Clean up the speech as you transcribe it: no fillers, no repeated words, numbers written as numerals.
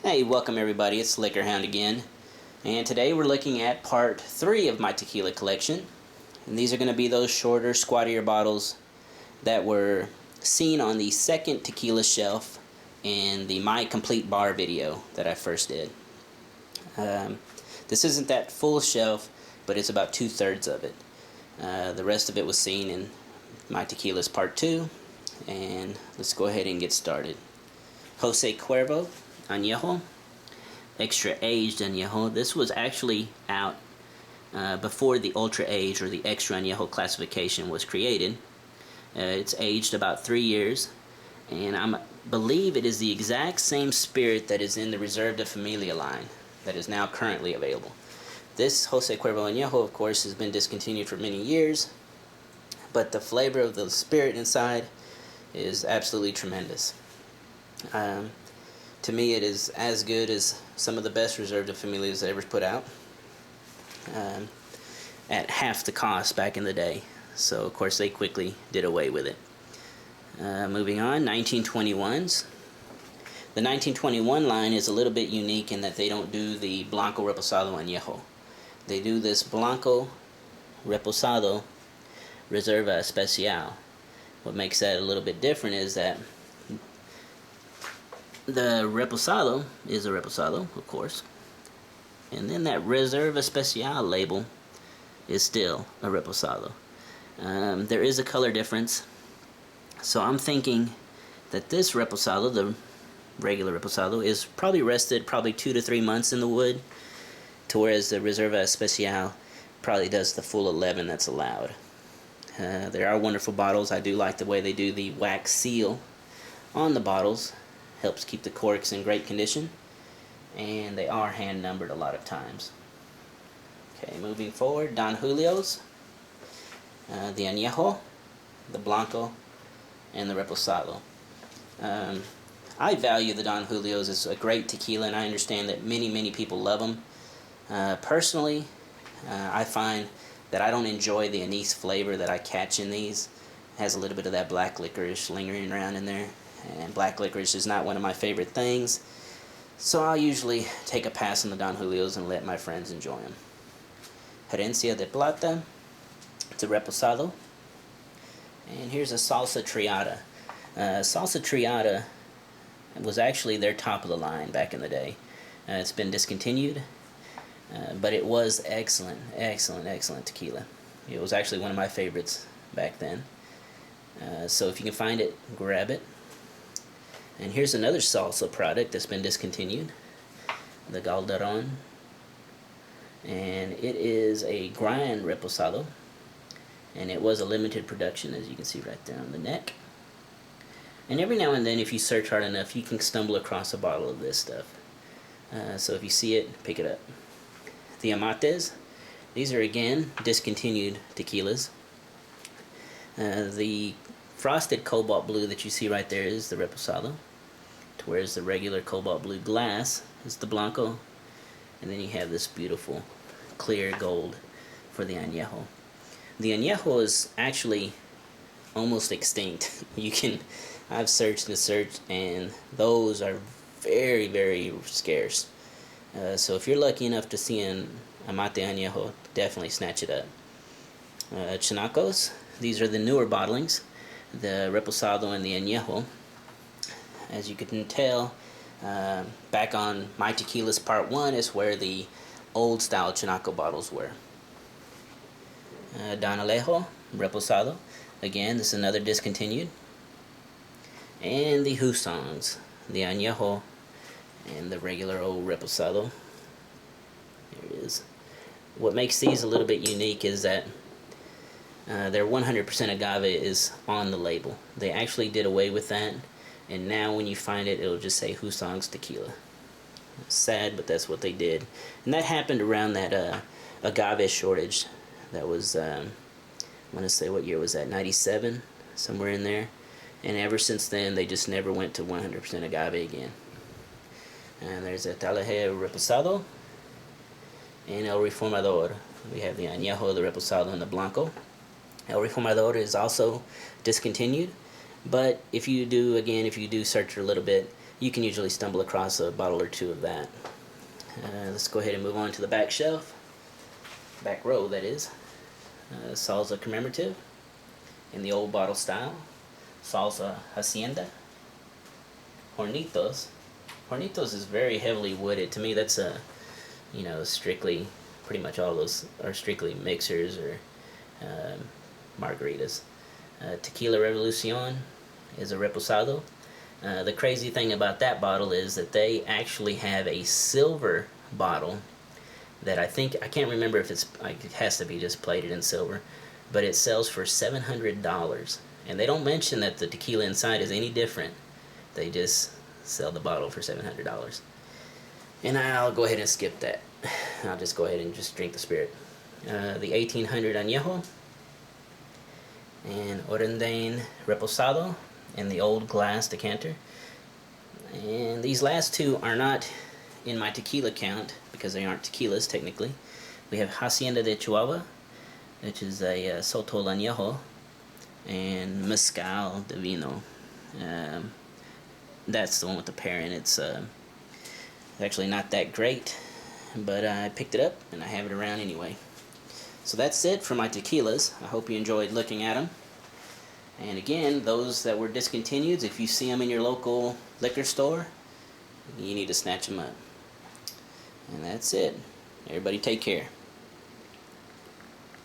Hey, welcome everybody, it's Liquor Hound again, and today we're looking at part 3 of my tequila collection, and these are going to be those shorter, squattier bottles that were seen on the second tequila shelf in the My Complete Bar video that I first did. This isn't that full shelf, but it's about 2/3 of it. The rest of it was seen in My Tequilas part 2, and let's go ahead and get started. Jose Cuervo Añejo, extra aged Añejo. This was actually out before the ultra aged or the extra Añejo classification was created. It's aged about 3 years, and I believe it is the exact same spirit that is in the Reserva de Familia line that is now currently available. This Jose Cuervo Añejo, of course, has been discontinued for many years, but the flavor of the spirit inside is absolutely tremendous. To me, it is as good as some of the best Reserva de Familias ever put out, at half the cost back in the day. So, of course, they quickly did away with it. Moving on, 1921s. The 1921 line is a little bit unique in that they don't do the Blanco Reposado Añejo. They do this Blanco Reposado Reserva Especial. What makes that a little bit different is that the Reposado is a Reposado, of course, and then that Reserva Especial label is still a Reposado. There is a color difference, so I'm thinking that this Reposado, the regular Reposado, is probably rested 2 to 3 months in the wood, to whereas the Reserva Especial probably does the full 11 that's allowed. There are wonderful bottles. I do like the way they do the wax seal on the bottles. Helps keep the corks in great condition, and they are hand numbered a lot of times. Okay, moving forward, Don Julio's, the Añejo, the Blanco, and the Reposado. I value the Don Julio's as a great tequila, and I understand that many people love them. Personally, I find that I don't enjoy the anise flavor that I catch in these. It has a little bit of that black licorice lingering around in there, and black licorice is not one of my favorite things, so I'll usually take a pass on the Don Julio's and let my friends enjoy them. Herencia de Plata, it's a Reposado, and here's a Salsa Triada. Salsa Triada was actually their top of the line back in the day. It's been discontinued, but it was excellent tequila. It was actually one of my favorites back then. So if you can find it, grab it. And here's another salsa product that's been discontinued, the Calderon, and it is a grind Reposado, and it was a limited production, as you can see right there on the neck. And every now and then, if you search hard enough, you can stumble across a bottle of this stuff. So if you see it, pick it up. The Amates, these are again discontinued tequilas. The frosted cobalt blue that you see right there is the Reposado, whereas the regular cobalt blue glass is the Blanco, and then you have this beautiful clear gold for the Añejo. The Añejo is actually almost extinct. I've searched and searched, and those are very scarce. So if you're lucky enough to see an Amate Añejo, definitely snatch it up. Chinacos, these are the newer bottlings, the Reposado and the Añejo. As you can tell, back on My Tequilas Part 1 is where the old style Chinaco bottles were. Don Alejo, Reposado. Again, this is another discontinued. And the Husongs, the Añejo and the regular old Reposado. Here it is. What makes these a little bit unique is that their 100% agave is on the label. They actually did away with that, and now when you find it, it'll just say Husong's Tequila. Sad, but that's what they did. And that happened around that agave shortage. That was, I want to say, what year was that? 97? Somewhere in there. And ever since then, they just never went to 100% agave again. And there's a Talaje Reposado and El Reformador. We have the Añejo, the Reposado, and the Blanco. El Reformador is also discontinued, but if you do search a little bit, you can usually stumble across a bottle or two of that. Let's go ahead and move on to the back shelf, back row that is. Salsa commemorative in the old bottle style. Salsa Hacienda. Hornitos. Hornitos is very heavily wooded. To me, that's a, strictly, pretty much all those are strictly mixers or margaritas. Tequila Revolucion is a reposado. The crazy thing about that bottle is that they actually have a silver bottle that I can't remember if it has to be just plated in silver, but it sells for $700. And they don't mention that the tequila inside is any different. They just sell the bottle for $700. And I'll go ahead and skip that. I'll just go ahead and just drink the spirit. The 1800 Añejo and Orandane Reposado in the old glass decanter. And these last two are not in my tequila count because they aren't tequilas technically. We have Hacienda de Chihuahua, which is a Sotol Añejo, and Mezcal de Vino. That's the one with the pear in it. It's actually not that great, but I picked it up and I have it around anyway. So that's it for my tequilas. I hope you enjoyed looking at them. And again, those that were discontinued, if you see them in your local liquor store, you need to snatch them up. And that's it. Everybody take care.